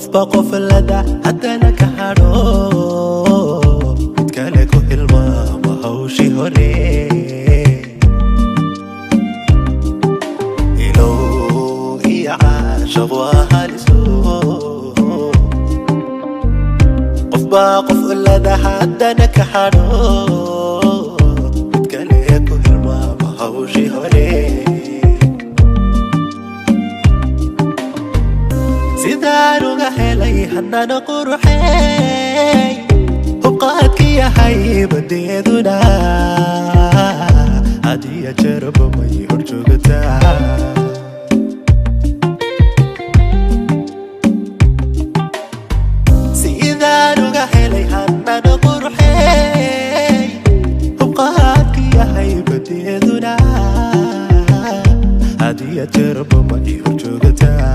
qof la daa haddana ka hadho mid kale ku hilmaama hawshii hore ilow iyo caashaq waa haliso qof la daa haddana ka hadho mid kale ku hilmaama hawshii hore sidaanuga helay haddana quruxey hubqaadki yahay badeeduna hadiya jaraba may horjoogtaa sidaanuga helay haddana quruxey hubqaadki yahay badeeduna hadiya jaraba may horjoogtaa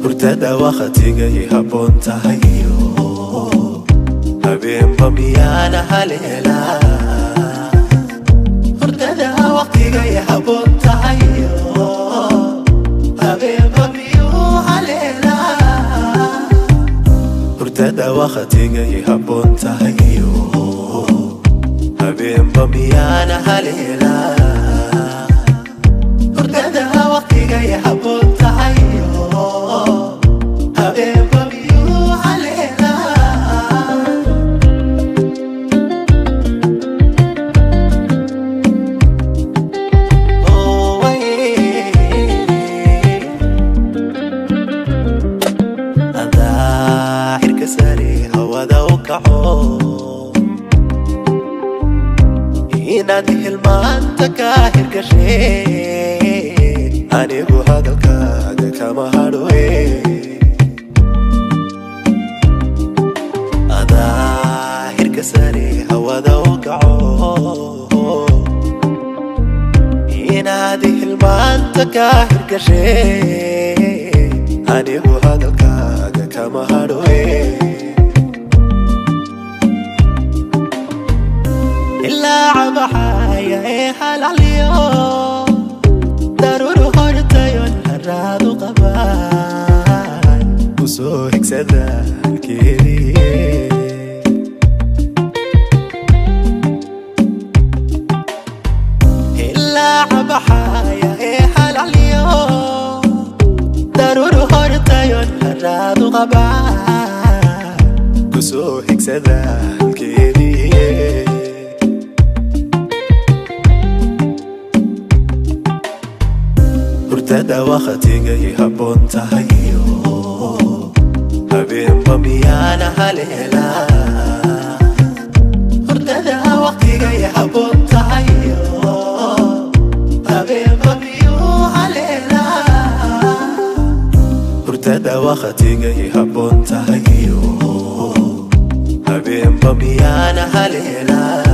hurdada waqtigay habboon tahayo habeenba miyaana haleelaa hurdada waqtigay habboon tahayo habeenba miyuu haleelaa hurdada waqtigay habboon tahayo habeenba miyaana haleelaa hurdada waqtigay habboon tahayo inaad hilmaanta ka hirgashay anigu hadalkaaga kama hadhoe adaa hirka sare hawada u kaco inaad hilmaanta ka hirgashay anigu hadalkaaga kama hadhoe عبحايا ايه حلاليو ضروري هرتايون هرادو قبان وصوهك سدان كيري إلا عبحايا ايه حلاليو ضروري هرتايون هرادو قبان وصوهك سدان كيري hurdada waqtigay habboon tahayo habeenba miyaana haleelaa hurdada waqtigay habboon tahayo habeenba miyuu haleelaa hurdada waqtigay habboon tahayo habeenba miyaana haleelaa